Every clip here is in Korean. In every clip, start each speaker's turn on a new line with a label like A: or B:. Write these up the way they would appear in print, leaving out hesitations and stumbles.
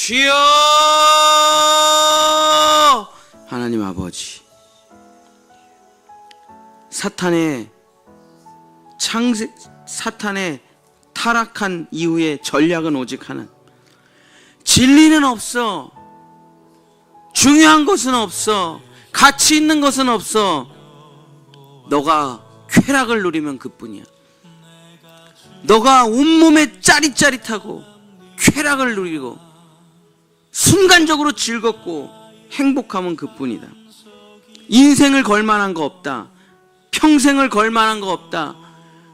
A: 주여! 하나님 아버지, 사탄의 타락한 이후의 전략은 오직 하나. 진리는 없어. 중요한 것은 없어. 가치 있는 것은 없어. 너가 쾌락을 누리면 그뿐이야. 너가 온몸에 짜릿짜릿하고 쾌락을 누리고 순간적으로 즐겁고 행복하면 그뿐이다. 인생을 걸 만한 거 없다. 평생을 걸 만한 거 없다.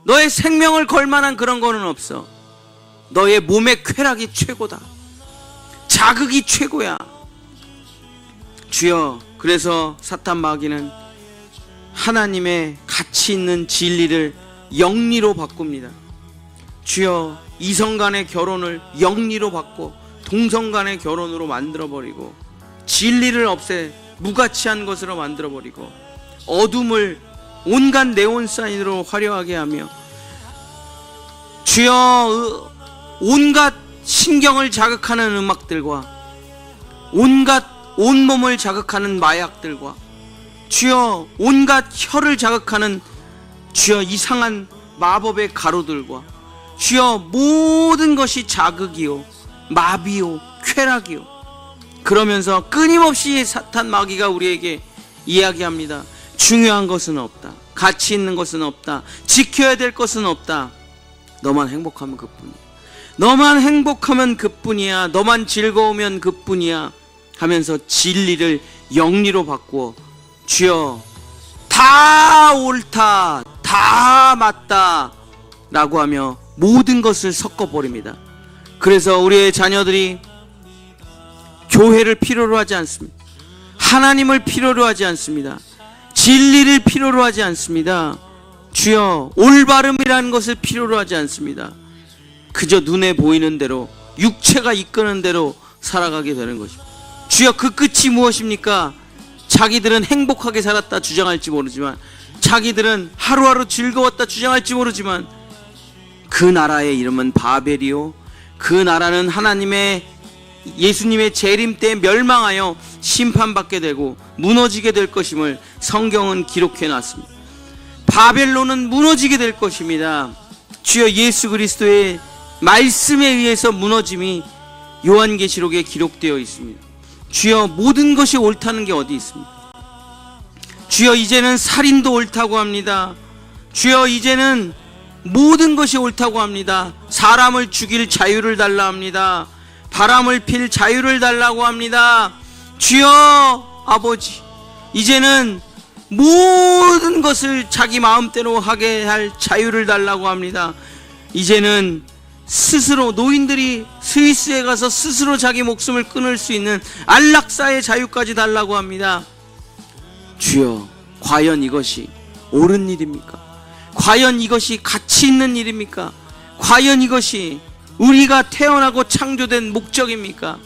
A: 너의 생명을 걸 만한 그런 거는 없어. 너의 몸의 쾌락이 최고다. 자극이 최고야. 주여, 그래서 사탄 마귀는 하나님의 가치 있는 진리를 영리로 바꿉니다. 주여, 이성 간의 결혼을 영리로 바꿔 동성 간의 결혼으로 만들어버리고 진리를 없애 무가치한 것으로 만들어버리고 어둠을 온갖 네온사인으로 화려하게 하며 주여, 온갖 신경을 자극하는 음악들과 온갖 온몸을 자극하는 마약들과 주여, 온갖 혀를 자극하는 주여 이상한 마법의 가루들과 주여, 모든 것이 자극이요 마비요 쾌락이요. 그러면서 끊임없이 사탄 마귀가 우리에게 이야기합니다. 중요한 것은 없다. 가치 있는 것은 없다. 지켜야 될 것은 없다. 너만 행복하면 그뿐이야. 너만 행복하면 그뿐이야. 너만 즐거우면 그뿐이야 하면서 진리를 영리로 바꾸어 주여, 다 옳다, 다 맞다 라고 하며 모든 것을 섞어버립니다. 그래서 우리의 자녀들이 교회를 필요로 하지 않습니다. 하나님을 필요로 하지 않습니다. 진리를 필요로 하지 않습니다. 주여, 올바름이라는 것을 필요로 하지 않습니다. 그저 눈에 보이는 대로 육체가 이끄는 대로 살아가게 되는 것입니다. 주여, 그 끝이 무엇입니까? 자기들은 행복하게 살았다 주장할지 모르지만, 자기들은 하루하루 즐거웠다 주장할지 모르지만, 그 나라의 이름은 바벨이요, 그 나라는 예수님의 재림 때 멸망하여 심판받게 되고 무너지게 될 것임을 성경은 기록해 놨습니다. 바벨론은 무너지게 될 것입니다. 주여, 예수 그리스도의 말씀에 의해서 무너짐이 요한계시록에 기록되어 있습니다. 주여, 모든 것이 옳다는 게 어디 있습니까? 주여, 이제는 살인도 옳다고 합니다. 주여, 이제는 모든 것이 옳다고 합니다. 사람을 죽일 자유를 달라 합니다. 바람을 필 자유를 달라고 합니다. 주여 아버지, 이제는 모든 것을 자기 마음대로 하게 할 자유를 달라고 합니다. 이제는 스스로 노인들이 스위스에 가서 스스로 자기 목숨을 끊을 수 있는 안락사의 자유까지 달라고 합니다. 주여, 과연 이것이 옳은 일입니까? 과연 이것이 가치 있는 일입니까? 과연 이것이 우리가 태어나고 창조된 목적입니까?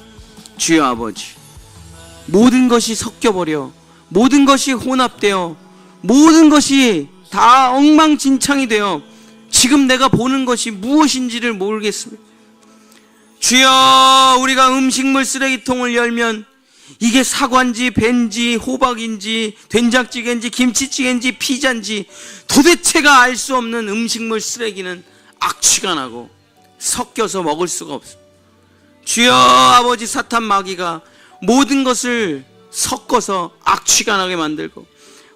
A: 주여 아버지, 모든 것이 섞여버려, 모든 것이 혼합되어, 모든 것이 다 엉망진창이 되어 지금 내가 보는 것이 무엇인지를 모르겠습니다. 주여, 우리가 음식물 쓰레기통을 열면 이게 사과인지 벤지 호박인지 된장찌개인지 김치찌개인지 피자인지 도대체가 알 수 없는 음식물 쓰레기는 악취가 나고 섞여서 먹을 수가 없습니다. 주여 아버지, 사탄 마귀가 모든 것을 섞어서 악취가 나게 만들고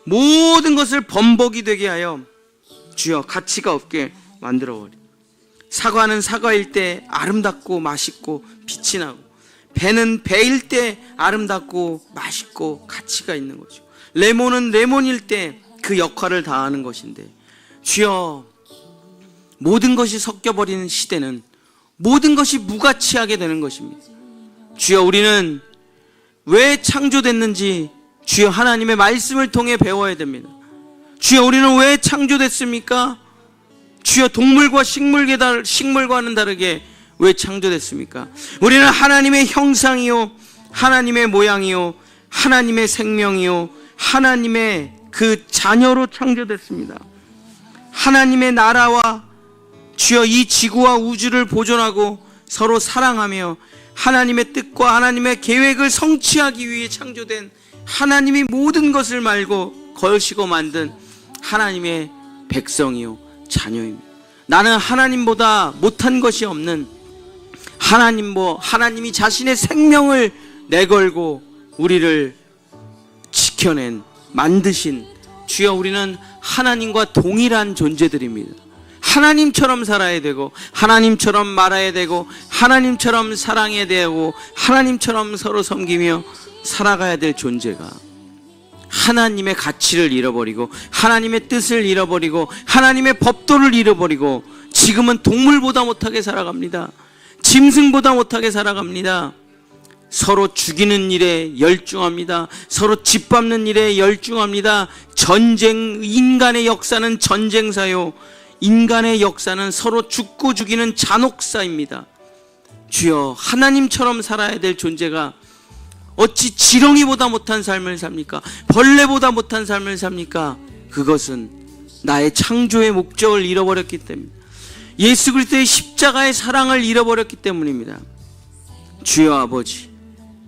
A: 모든 것을 범벅이 되게 하여 주여 가치가 없게 만들어버려. 사과는 사과일 때 아름답고 맛있고 빛이 나고, 배는 배일 때 아름답고 맛있고 가치가 있는 거죠. 레몬은 레몬일 때 그 역할을 다하는 것인데, 주여, 모든 것이 섞여버리는 시대는 모든 것이 무가치하게 되는 것입니다. 주여, 우리는 왜 창조됐는지 주여 하나님의 말씀을 통해 배워야 됩니다. 주여, 우리는 왜 창조됐습니까? 주여, 동물과 식물과는 다르게 왜 창조됐습니까? 우리는 하나님의 형상이요, 하나님의 모양이요, 하나님의 생명이요, 하나님의 그 자녀로 창조됐습니다. 하나님의 나라와 주여 이 지구와 우주를 보존하고 서로 사랑하며 하나님의 뜻과 하나님의 계획을 성취하기 위해 창조된 하나님이 모든 것을 말고 거시고 만든 하나님의 백성이요 자녀입니다. 나는 하나님보다 못한 것이 없는 하나님이 자신의 생명을 내걸고 우리를 지켜낸 만드신 주여, 우리는 하나님과 동일한 존재들입니다. 하나님처럼 살아야 되고 하나님처럼 말아야 되고 하나님처럼 사랑해야 되고 하나님처럼 서로 섬기며 살아가야 될 존재가 하나님의 가치를 잃어버리고 하나님의 뜻을 잃어버리고 하나님의 법도를 잃어버리고 지금은 동물보다 못하게 살아갑니다. 짐승보다 못하게 살아갑니다. 서로 죽이는 일에 열중합니다. 서로 짓밟는 일에 열중합니다. 인간의 역사는 전쟁사요, 인간의 역사는 서로 죽고 죽이는 잔혹사입니다. 주여, 하나님처럼 살아야 될 존재가 어찌 지렁이보다 못한 삶을 삽니까? 벌레보다 못한 삶을 삽니까? 그것은 나의 창조의 목적을 잃어버렸기 때문입니다. 예수 그리스도의 십자가의 사랑을 잃어버렸기 때문입니다. 주여 아버지,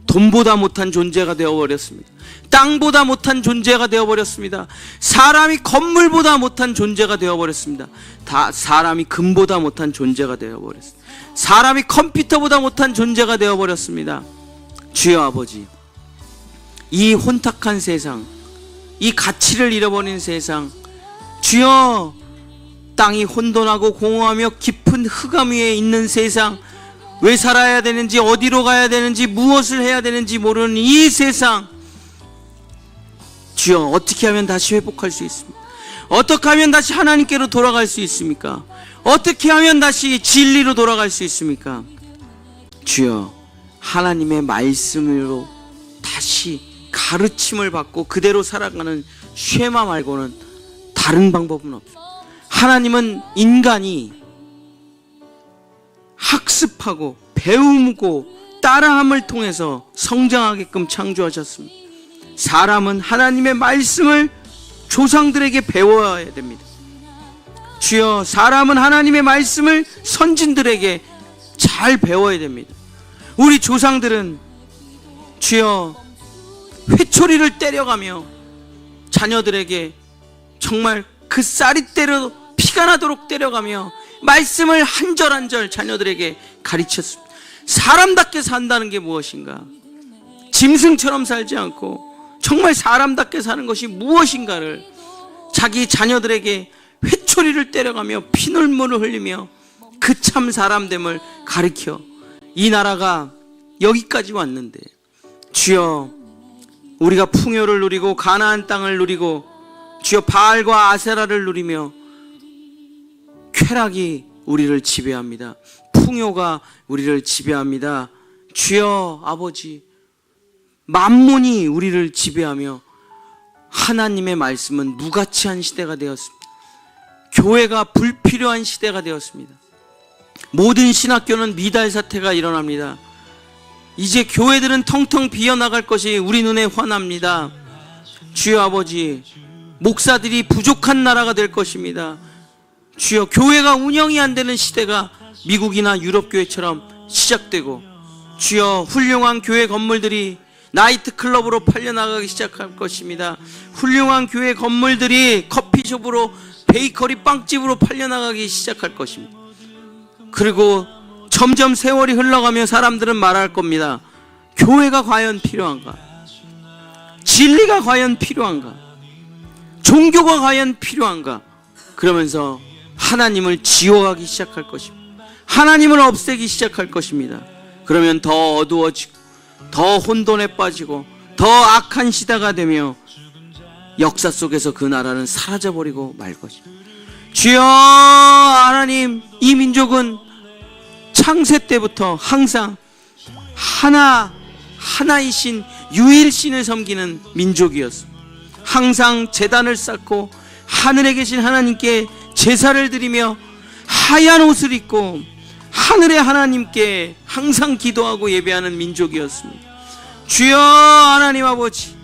A: 돈보다 못한 존재가 되어버렸습니다. 땅보다 못한 존재가 되어버렸습니다. 사람이 건물보다 못한 존재가 되어버렸습니다. 사람이 금보다 못한 존재가 되어버렸습니다. 사람이 컴퓨터보다 못한 존재가 되어버렸습니다. 주여 아버지, 이 혼탁한 세상, 이 가치를 잃어버린 세상, 주여, 땅이 혼돈하고 공허하며 깊은 흑암 위에 있는 세상, 왜 살아야 되는지, 어디로 가야 되는지, 무엇을 해야 되는지 모르는 이 세상, 주여, 어떻게 하면 다시 회복할 수 있습니까? 어떻게 하면 다시 하나님께로 돌아갈 수 있습니까? 어떻게 하면 다시 진리로 돌아갈 수 있습니까? 주여, 하나님의 말씀으로 다시 가르침을 받고 그대로 살아가는 쉐마 말고는 다른 방법은 없습니다. 하나님은 인간이 학습하고 배우고 따라함을 통해서 성장하게끔 창조하셨습니다. 사람은 하나님의 말씀을 조상들에게 배워야 됩니다. 주여, 사람은 하나님의 말씀을 선진들에게 잘 배워야 됩니다. 우리 조상들은 주여 회초리를 때려가며 자녀들에게 정말 그 쌀이대로 피가 나도록 때려가며 말씀을 한 절 한 절 자녀들에게 가르쳤습니다. 사람답게 산다는 게 무엇인가? 짐승처럼 살지 않고 정말 사람답게 사는 것이 무엇인가를 자기 자녀들에게 회초리를 때려가며 피눈물을 흘리며 그 참 사람됨을 가르쳐 이 나라가 여기까지 왔는데, 주여, 우리가 풍요를 누리고 가나안 땅을 누리고 주여 바알과 아세라를 누리며 쾌락이 우리를 지배합니다. 풍요가 우리를 지배합니다. 주여 아버지, 만몬이 우리를 지배하며 하나님의 말씀은 무가치한 시대가 되었습니다. 교회가 불필요한 시대가 되었습니다. 모든 신학교는 미달 사태가 일어납니다. 이제 교회들은 텅텅 비어나갈 것이 우리 눈에 환합니다. 주여 아버지, 목사들이 부족한 나라가 될 것입니다. 주여, 교회가 운영이 안 되는 시대가 미국이나 유럽 교회처럼 시작되고, 주여, 훌륭한 교회 건물들이 나이트클럽으로 팔려나가기 시작할 것입니다. 훌륭한 교회 건물들이 커피숍으로, 베이커리 빵집으로 팔려나가기 시작할 것입니다. 그리고 점점 세월이 흘러가며 사람들은 말할 겁니다. 교회가 과연 필요한가? 진리가 과연 필요한가? 종교가 과연 필요한가? 그러면서 하나님을 지워가기 시작할 것입니다. 하나님을 없애기 시작할 것입니다. 그러면 더 어두워지고 더 혼돈에 빠지고 더 악한 시대가 되며 역사 속에서 그 나라는 사라져버리고 말 것입니다. 주여 하나님, 이 민족은 창세 때부터 항상 하나이신 유일신을 섬기는 민족이었습니다. 항상 제단을 쌓고 하늘에 계신 하나님께 제사를 드리며 하얀 옷을 입고 하늘의 하나님께 항상 기도하고 예배하는 민족이었습니다. 주여 하나님 아버지,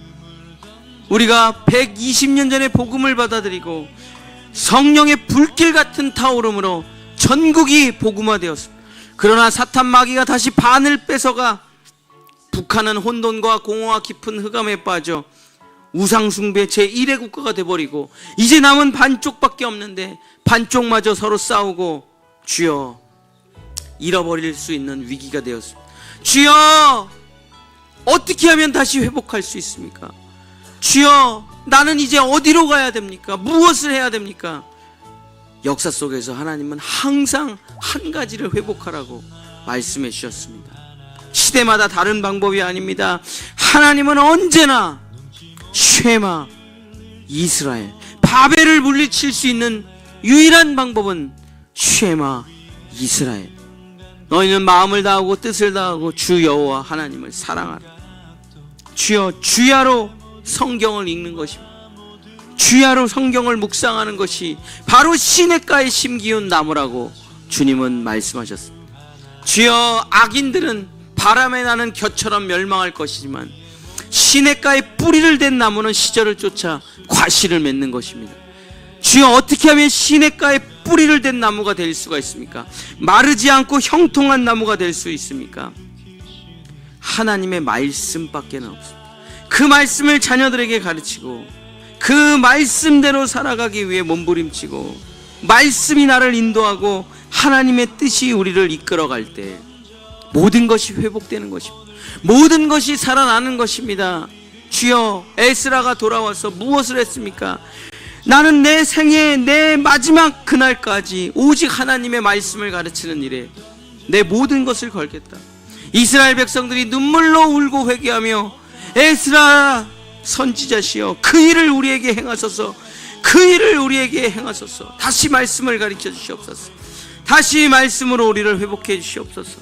A: 우리가 120년 전에 복음을 받아들이고 성령의 불길 같은 타오름으로 전국이 복음화되었습니다. 그러나 사탄 마귀가 다시 반을 뺏어가 북한은 혼돈과 공허와 깊은 흑암에 빠져 우상숭배 제1의 국가가 돼버리고 이제 남은 반쪽밖에 없는데 반쪽마저 서로 싸우고 주여 잃어버릴 수 있는 위기가 되었습니다. 주여 어떻게 하면 다시 회복할 수 있습니까? 주여 나는 이제 어디로 가야 됩니까? 무엇을 해야 됩니까? 역사 속에서 하나님은 항상 한 가지를 회복하라고 말씀해 주셨습니다. 시대마다 다른 방법이 아닙니다. 하나님은 언제나 쉐마 이스라엘, 바벨을 물리칠 수 있는 유일한 방법은 쉐마 이스라엘. 너희는 마음을 다하고 뜻을 다하고 주 여호와 하나님을 사랑하라. 주여 주야로 성경을 읽는 것입니다. 주야로 성경을 묵상하는 것이 바로 시냇가에 심기운 나무라고 주님은 말씀하셨습니다. 주여 악인들은 바람에 나는 겨처럼 멸망할 것이지만 시냇가에 뿌리를 댄 나무는 시절을 쫓아 과실을 맺는 것입니다. 주여 어떻게 하면 시냇가에 뿌리를 댄 나무가 될 수가 있습니까? 마르지 않고 형통한 나무가 될 수 있습니까? 하나님의 말씀밖에 없습니다. 그 말씀을 자녀들에게 가르치고 그 말씀대로 살아가기 위해 몸부림치고 말씀이 나를 인도하고 하나님의 뜻이 우리를 이끌어갈 때 모든 것이 회복되는 것입니다. 모든 것이 살아나는 것입니다. 주여 에스라가 돌아와서 무엇을 했습니까? 나는 내 생애 내 마지막 그날까지 오직 하나님의 말씀을 가르치는 일에 내 모든 것을 걸겠다. 이스라엘 백성들이 눈물로 울고 회개하며 에스라 선지자시여 그 일을 우리에게 행하소서, 그 일을 우리에게 행하소서. 다시 말씀을 가르쳐 주시옵소서. 다시 말씀으로 우리를 회복해 주시옵소서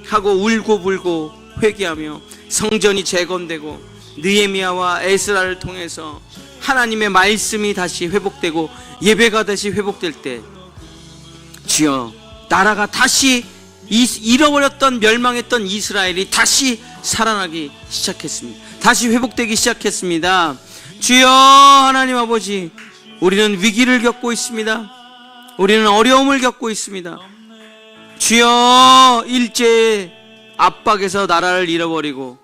A: 하고 울고 불고 회개하며 성전이 재건되고 느헤미야와 에스라를 통해서 하나님의 말씀이 다시 회복되고 예배가 다시 회복될 때 주여 나라가 다시 잃어버렸던 멸망했던 이스라엘이 다시 살아나기 시작했습니다. 다시 회복되기 시작했습니다. 주여 하나님 아버지, 우리는 위기를 겪고 있습니다. 우리는 어려움을 겪고 있습니다. 주여 일제의 압박에서 나라를 잃어버리고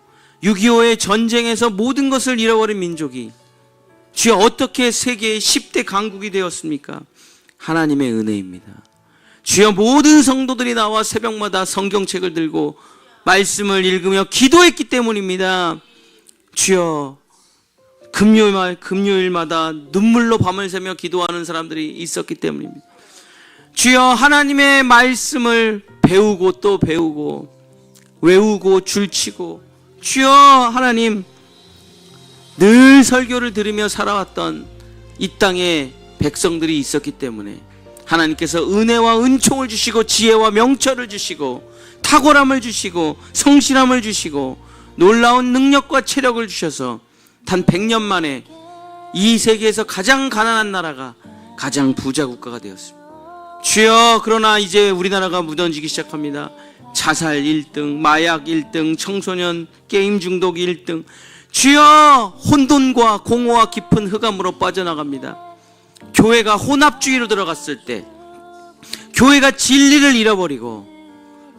A: 6.25의 전쟁에서 모든 것을 잃어버린 민족이 주여 어떻게 세계의 10대 강국이 되었습니까? 하나님의 은혜입니다. 주여 모든 성도들이 나와 새벽마다 성경책을 들고 말씀을 읽으며 기도했기 때문입니다. 주여 금요일마다 눈물로 밤을 새며 기도하는 사람들이 있었기 때문입니다. 주여 하나님의 말씀을 배우고 또 배우고 외우고 줄치고 주여 하나님 늘 설교를 들으며 살아왔던 이 땅에 백성들이 있었기 때문에 하나님께서 은혜와 은총을 주시고 지혜와 명철을 주시고 탁월함을 주시고 성실함을 주시고 놀라운 능력과 체력을 주셔서 단 100년 만에 이 세계에서 가장 가난한 나라가 가장 부자 국가가 되었습니다. 주여 그러나 이제 우리나라가 무너지기 시작합니다. 자살 1등, 마약 1등, 청소년 게임 중독 1등. 주여 혼돈과 공허와 깊은 흑암으로 빠져나갑니다. 교회가 혼합주의로 들어갔을 때, 교회가 진리를 잃어버리고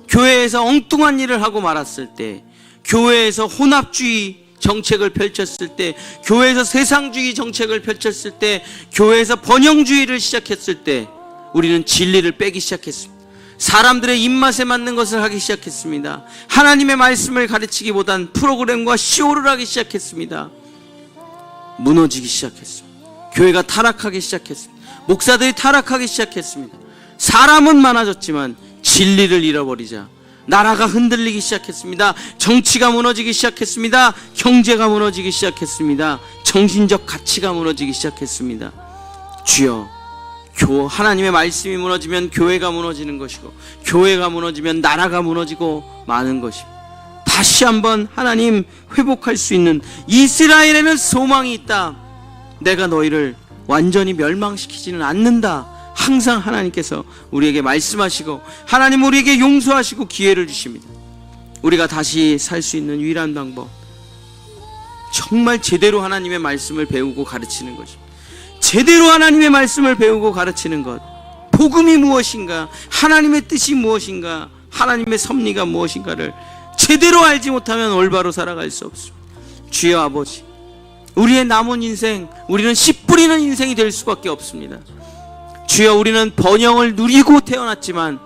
A: 교회에서 엉뚱한 일을 하고 말았을 때, 교회에서 혼합주의 정책을 펼쳤을 때, 교회에서 세상주의 정책을 펼쳤을 때, 교회에서 번영주의를 시작했을 때 우리는 진리를 빼기 시작했습니다. 사람들의 입맛에 맞는 것을 하기 시작했습니다. 하나님의 말씀을 가르치기보단 프로그램과 쇼를 하기 시작했습니다. 무너지기 시작했습니다. 교회가 타락하기 시작했습니다. 목사들이 타락하기 시작했습니다. 사람은 많아졌지만 진리를 잃어버리자 나라가 흔들리기 시작했습니다. 정치가 무너지기 시작했습니다. 경제가 무너지기 시작했습니다. 정신적 가치가 무너지기 시작했습니다. 주여 하나님의 말씀이 무너지면 교회가 무너지는 것이고 교회가 무너지면 나라가 무너지고 마는 것입니다. 다시 한번 하나님 회복할 수 있는 이스라엘에는 소망이 있다. 내가 너희를 완전히 멸망시키지는 않는다. 항상 하나님께서 우리에게 말씀하시고 하나님 우리에게 용서하시고 기회를 주십니다. 우리가 다시 살 수 있는 유일한 방법, 정말 제대로 하나님의 말씀을 배우고 가르치는 것입니다. 제대로 하나님의 말씀을 배우고 가르치는 것, 복음이 무엇인가, 하나님의 뜻이 무엇인가, 하나님의 섭리가 무엇인가를 제대로 알지 못하면 올바로 살아갈 수 없습니다. 주여 아버지, 우리의 남은 인생, 우리는 씨 뿌리는 인생이 될 수밖에 없습니다. 주여, 우리는 번영을 누리고 태어났지만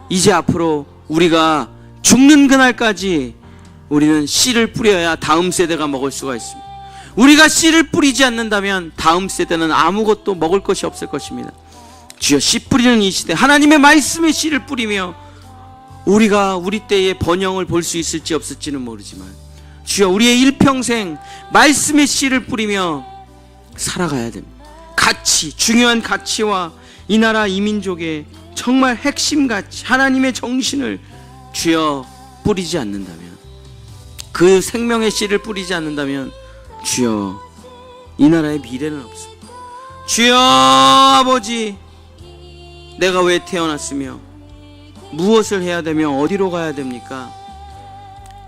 A: 이제 앞으로 우리가 죽는 그날까지 우리는 씨를 뿌려야 다음 세대가 먹을 수가 있습니다. 우리가 씨를 뿌리지 않는다면 다음 세대는 아무것도 먹을 것이 없을 것입니다. 주여, 씨 뿌리는 이 시대, 하나님의 말씀에 씨를 뿌리며 우리가 우리 때에 번영을 볼 수 있을지 없을지는 모르지만 주여, 우리의 일평생 말씀의 씨를 뿌리며 살아가야 됩니다. 가치, 중요한 가치와 이 나라 이 민족의 정말 핵심 가치, 하나님의 정신을 주여 뿌리지 않는다면, 그 생명의 씨를 뿌리지 않는다면 주여, 이 나라의 미래는 없습니다. 주여 아버지, 내가 왜 태어났으며 무엇을 해야 되며 어디로 가야 됩니까?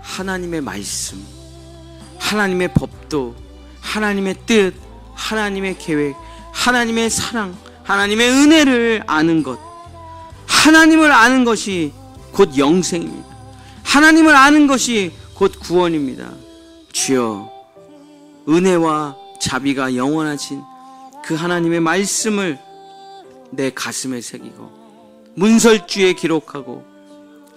A: 하나님의 말씀, 하나님의 법도, 하나님의 뜻, 하나님의 계획, 하나님의 사랑, 하나님의 은혜를 아는 것, 하나님을 아는 것이 곧 영생입니다. 하나님을 아는 것이 곧 구원입니다. 주여, 은혜와 자비가 영원하신 그 하나님의 말씀을 내 가슴에 새기고 문설주에 기록하고,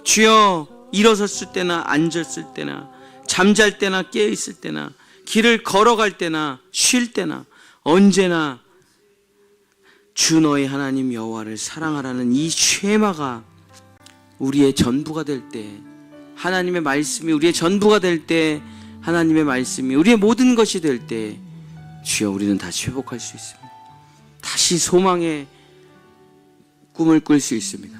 A: 주여, 일어섰을 때나 앉았을 때나 잠잘 때나 깨어있을 때나 길을 걸어갈 때나 쉴 때나 언제나 주 너의 하나님 여호와를 사랑하라는 이 쉐마가 우리의 전부가 될 때, 하나님의 말씀이 우리의 전부가 될 때, 하나님의 말씀이 우리의 모든 것이 될 때 주여, 우리는 다시 회복할 수 있습니다. 다시 소망의 꿈을 꿀 수 있습니다.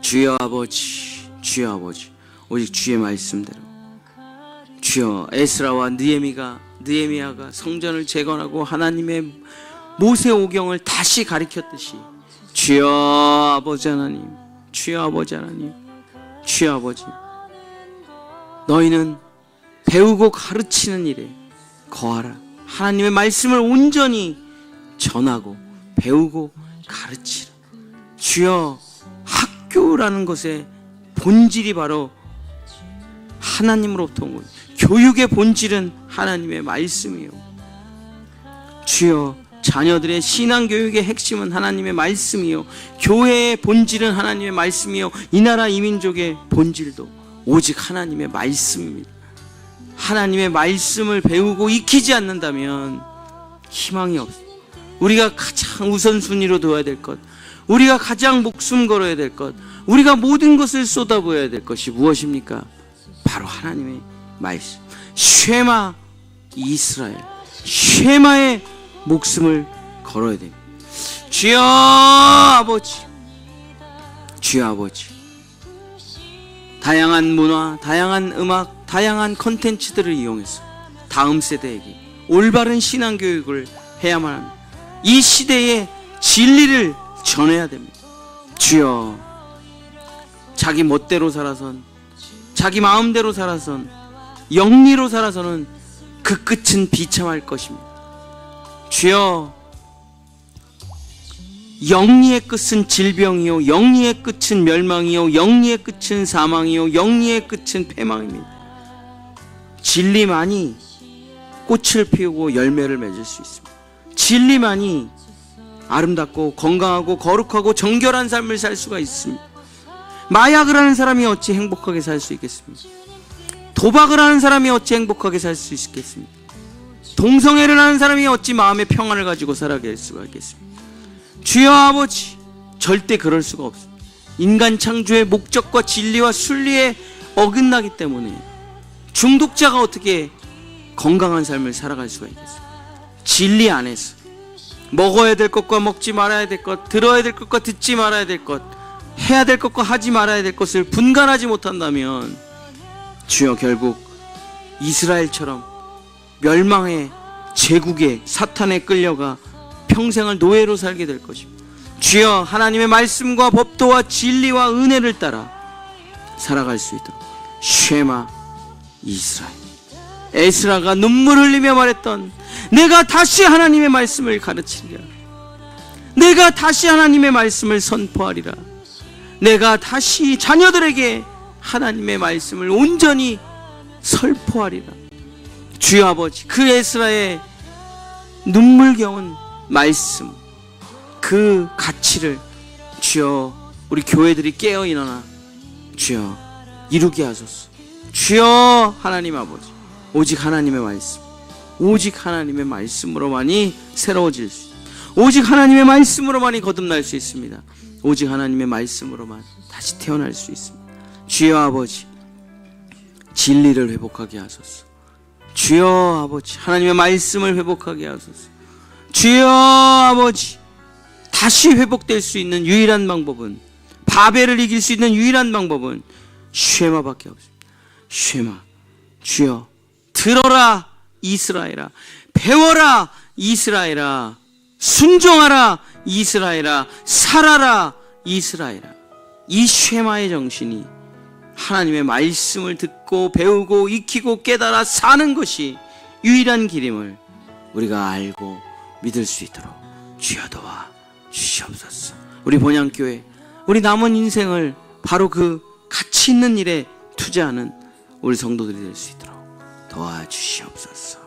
A: 주여 아버지, 주여 아버지, 오직 주의 말씀대로, 주여, 에스라와 느헤미야가 성전을 재건하고 하나님의 모세 오경을 다시 가리켰듯이 주여 아버지 하나님, 주여 아버지 하나님, 주여 아버지, 너희는 배우고 가르치는 일에 거하라. 하나님의 말씀을 온전히 전하고 배우고 가르치라. 주여, 학교라는 것의 본질이 바로 하나님으로부터 온 거예요. 교육의 본질은 하나님의 말씀이요. 주여, 자녀들의 신앙교육의 핵심은 하나님의 말씀이요, 교회의 본질은 하나님의 말씀이요, 이 나라 이 민족의 본질도 오직 하나님의 말씀입니다. 하나님의 말씀을 배우고 익히지 않는다면 희망이 없습니다. 우리가 가장 우선순위로 둬야 될 것, 우리가 가장 목숨 걸어야 될 것, 우리가 모든 것을 쏟아부어야 될 것이 무엇입니까? 바로 하나님의 말씀. 쉐마 이스라엘, 쉐마의 목숨을 걸어야 됩니다. 주여 아버지, 주여 아버지, 다양한 문화, 다양한 음악, 다양한 컨텐츠들을 이용해서 다음 세대에게 올바른 신앙교육을 해야만 합니다. 이 시대의 진리를 전해야 됩니다. 주여, 자기 멋대로 살아선, 자기 마음대로 살아선, 영리로 살아서는 그 끝은 비참할 것입니다. 주여, 영리의 끝은 질병이요, 영리의 끝은 멸망이요, 영리의 끝은 사망이요, 영리의 끝은 패망입니다. 진리만이 꽃을 피우고 열매를 맺을 수 있습니다. 진리만이 아름답고 건강하고 거룩하고 정결한 삶을 살 수가 있습니다. 마약을 하는 사람이 어찌 행복하게 살 수 있겠습니까? 도박을 하는 사람이 어찌 행복하게 살 수 있겠습니까? 동성애를 하는 사람이 어찌 마음의 평안을 가지고 살아갈 수가 있겠습니까? 주여 아버지, 절대 그럴 수가 없습니다. 인간 창조의 목적과 진리와 순리에 어긋나기 때문에 중독자가 어떻게 건강한 삶을 살아갈 수가 있겠습니까? 진리 안에서 먹어야 될 것과 먹지 말아야 될 것, 들어야 될 것과 듣지 말아야 될 것, 해야 될 것과 하지 말아야 될 것을 분간하지 못한다면 주여, 결국 이스라엘처럼 멸망의 제국의 사탄에 끌려가 평생을 노예로 살게 될 것입니다. 주여, 하나님의 말씀과 법도와 진리와 은혜를 따라 살아갈 수 있도록 쉐마 이스라엘. 에스라가 눈물 흘리며 말했던, 내가 다시 하나님의 말씀을 가르치리라, 내가 다시 하나님의 말씀을 선포하리라, 내가 다시 자녀들에게 하나님의 말씀을 온전히 설포하리라. 주여 아버지, 그 에스라의 눈물겨운 말씀, 그 가치를 주여 우리 교회들이 깨어 일어나 주여 이루게 하소서. 주여 하나님 아버지, 오직 하나님의 말씀, 오직 하나님의 말씀으로만이 새로워질 수 있습니다. 오직 하나님의 말씀으로만이 거듭날 수 있습니다. 오직 하나님의 말씀으로만 다시 태어날 수 있습니다. 주여 아버지, 진리를 회복하게 하소서. 주여 아버지, 하나님의 말씀을 회복하게 하소서. 주여 아버지, 다시 회복될 수 있는 유일한 방법은, 바벨을 이길 수 있는 유일한 방법은 쉐마밖에 없습니다. 쉐마. 주여, 들어라 이스라엘아, 배워라 이스라엘아, 순종하라 이스라엘아, 살아라 이스라엘아. 이 쉐마의 정신이 하나님의 말씀을 듣고 배우고 익히고 깨달아 사는 것이 유일한 길임을 우리가 알고 믿을 수 있도록 주여 도와 주시옵소서. 우리 본향교회, 우리 남은 인생을 바로 그 가치 있는 일에 투자하는 우리 성도들이 될 수 있도록 도와주시옵소서.